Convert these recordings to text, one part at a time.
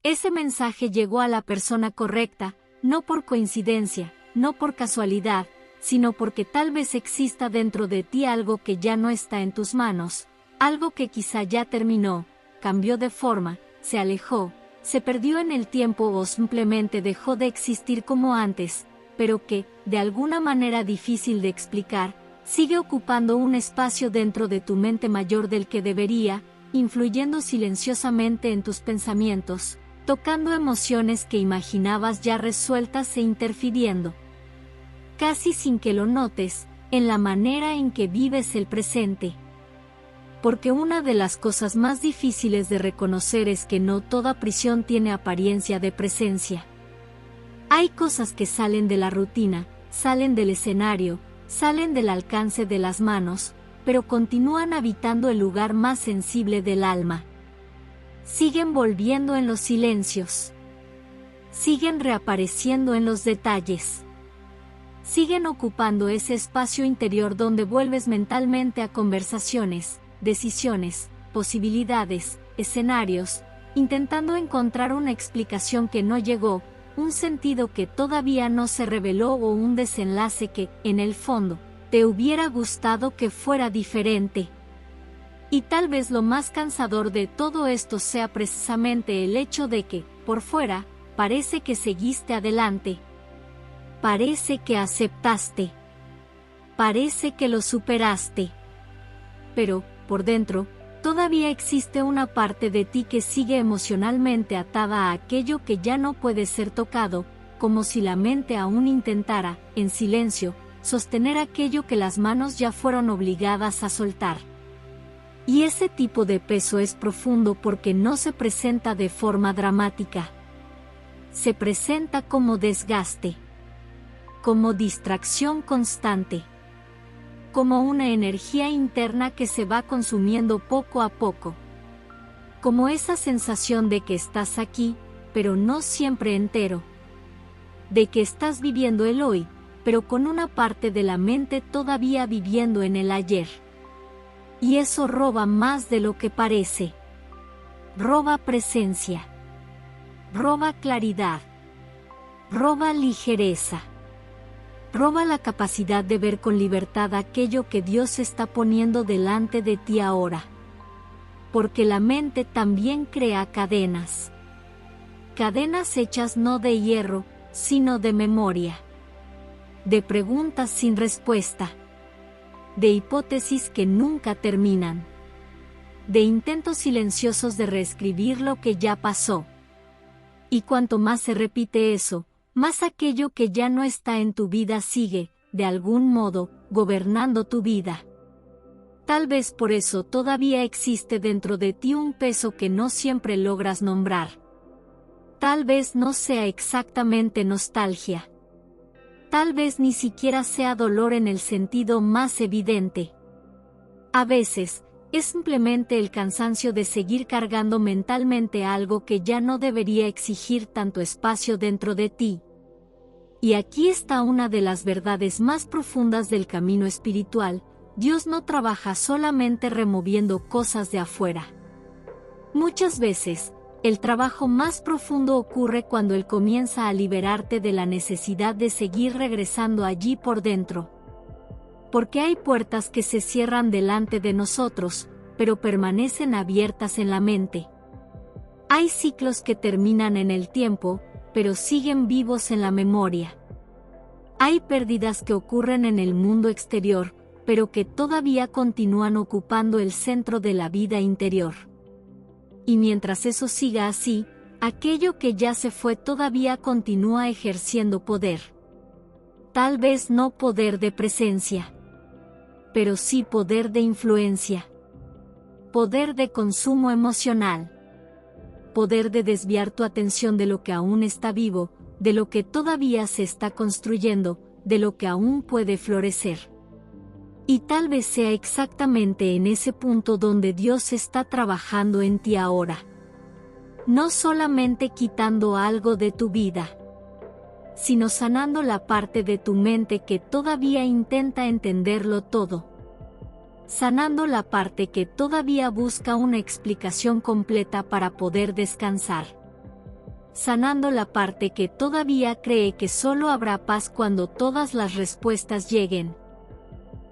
Ese mensaje llegó a la persona correcta, no por coincidencia, no por casualidad, sino porque tal vez exista dentro de ti algo que ya no está en tus manos, algo que quizá ya terminó, cambió de forma, se alejó, se perdió en el tiempo o simplemente dejó de existir como antes, pero que, de alguna manera difícil de explicar, sigue ocupando un espacio dentro de tu mente mayor del que debería, influyendo silenciosamente en tus pensamientos, tocando emociones que imaginabas ya resueltas e interfiriendo, casi sin que lo notes, en la manera en que vives el presente. Porque una de las cosas más difíciles de reconocer es que no toda prisión tiene apariencia de presencia. Hay cosas que salen de la rutina, salen del escenario, salen del alcance de las manos, pero continúan habitando el lugar más sensible del alma. Siguen volviendo en los silencios. Siguen reapareciendo en los detalles. Siguen ocupando ese espacio interior donde vuelves mentalmente a conversaciones, decisiones, posibilidades, escenarios, intentando encontrar una explicación que no llegó, un sentido que todavía no se reveló o un desenlace que, en el fondo, te hubiera gustado que fuera diferente. Y tal vez lo más cansador de todo esto sea precisamente el hecho de que, por fuera, parece que seguiste adelante. Parece que aceptaste. Parece que lo superaste. Pero, por dentro, todavía existe una parte de ti que sigue emocionalmente atada a aquello que ya no puede ser tocado, como si la mente aún intentara, en silencio, sostener aquello que las manos ya fueron obligadas a soltar. Y ese tipo de peso es profundo porque no se presenta de forma dramática. Se presenta como desgaste, como distracción constante, como una energía interna que se va consumiendo poco a poco. Como esa sensación de que estás aquí, pero no siempre entero. De que estás viviendo el hoy, pero con una parte de la mente todavía viviendo en el ayer. Y eso roba más de lo que parece. Roba presencia. Roba claridad. Roba ligereza. Roba la capacidad de ver con libertad aquello que Dios está poniendo delante de ti ahora. Porque la mente también crea cadenas. Cadenas hechas no de hierro, sino de memoria. De preguntas sin respuesta. De hipótesis que nunca terminan. De intentos silenciosos de reescribir lo que ya pasó. Y cuanto más se repite eso, más aquello que ya no está en tu vida sigue, de algún modo, gobernando tu vida. Tal vez por eso todavía existe dentro de ti un peso que no siempre logras nombrar. Tal vez no sea exactamente nostalgia. Tal vez ni siquiera sea dolor en el sentido más evidente. A veces, es simplemente el cansancio de seguir cargando mentalmente algo que ya no debería exigir tanto espacio dentro de ti. Y aquí está una de las verdades más profundas del camino espiritual: Dios no trabaja solamente removiendo cosas de afuera. Muchas veces, el trabajo más profundo ocurre cuando Él comienza a liberarte de la necesidad de seguir regresando allí por dentro. Porque hay puertas que se cierran delante de nosotros, pero permanecen abiertas en la mente. Hay ciclos que terminan en el tiempo, pero siguen vivos en la memoria. Hay pérdidas que ocurren en el mundo exterior, pero que todavía continúan ocupando el centro de la vida interior. Y mientras eso siga así, aquello que ya se fue todavía continúa ejerciendo poder. Tal vez no poder de presencia, pero sí poder de influencia. Poder de consumo emocional. Poder de desviar tu atención de lo que aún está vivo, de lo que todavía se está construyendo, de lo que aún puede florecer. Y tal vez sea exactamente en ese punto donde Dios está trabajando en ti ahora. No solamente quitando algo de tu vida, sino sanando la parte de tu mente que todavía intenta entenderlo todo. Sanando la parte que todavía busca una explicación completa para poder descansar. sanando la parte que todavía cree que solo habrá paz cuando todas las respuestas lleguen.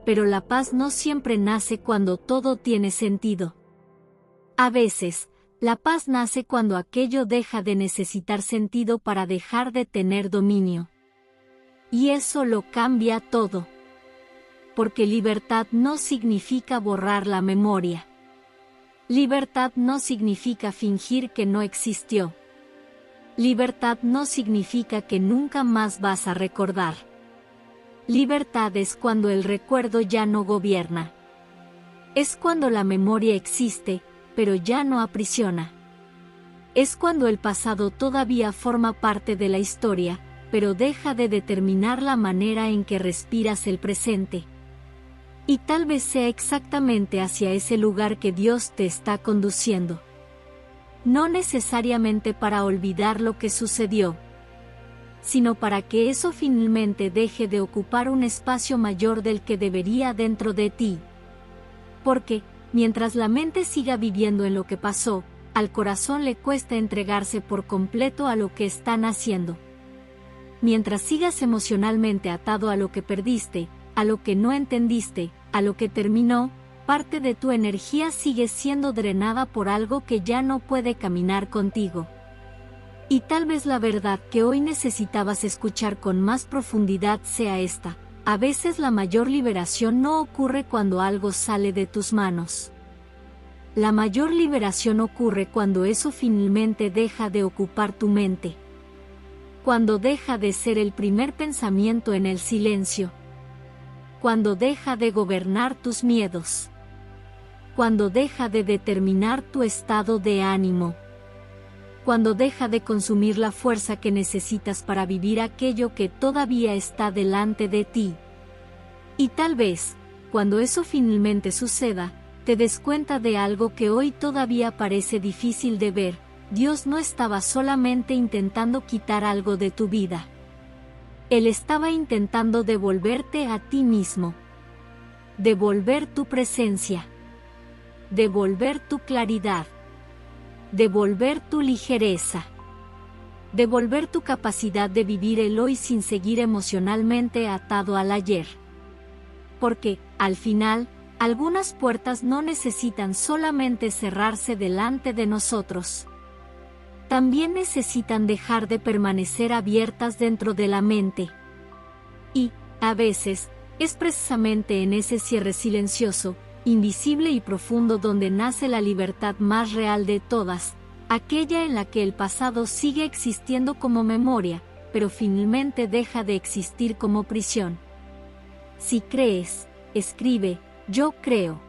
Pero la paz no siempre nace cuando todo tiene sentido. A veces, la paz nace cuando aquello deja de necesitar sentido para dejar de tener dominio. Y eso lo cambia todo. Porque libertad no significa borrar la memoria. Libertad no significa fingir que no existió. Libertad no significa que nunca más vas a recordar. Libertad es cuando el recuerdo ya no gobierna. Es cuando la memoria existe, pero ya no aprisiona. Es cuando el pasado todavía forma parte de la historia, pero deja de determinar la manera en que respiras el presente. Y tal vez sea exactamente hacia ese lugar que Dios te está conduciendo. No necesariamente para olvidar lo que sucedió, sino para que eso finalmente deje de ocupar un espacio mayor del que debería dentro de ti. Porque, mientras la mente siga viviendo en lo que pasó, al corazón le cuesta entregarse por completo a lo que están haciendo. Mientras sigas emocionalmente atado a lo que perdiste, a lo que no entendiste, a lo que terminó, parte de tu energía sigue siendo drenada por algo que ya no puede caminar contigo. Y tal vez la verdad que hoy necesitabas escuchar con más profundidad sea esta: a veces la mayor liberación no ocurre cuando algo sale de tus manos. La mayor liberación ocurre cuando eso finalmente deja de ocupar tu mente. Cuando deja de ser el primer pensamiento en el silencio. Cuando deja de gobernar tus miedos. Cuando deja de determinar tu estado de ánimo. Cuando deja de consumir la fuerza que necesitas para vivir aquello que todavía está delante de ti. Y tal vez, cuando eso finalmente suceda, te des cuenta de algo que hoy todavía parece difícil de ver: Dios no estaba solamente intentando quitar algo de tu vida. Él estaba intentando devolverte a ti mismo. Devolver tu presencia. Devolver tu claridad. Devolver tu ligereza. Devolver tu capacidad de vivir el hoy sin seguir emocionalmente atado al ayer. Porque, al final, algunas puertas no necesitan solamente cerrarse delante de nosotros. También necesitan dejar de permanecer abiertas dentro de la mente. Y, a veces, es precisamente en ese cierre silencioso, invisible y profundo donde nace la libertad más real de todas, aquella en la que el pasado sigue existiendo como memoria, pero finalmente deja de existir como prisión. Si crees, escribe: yo creo.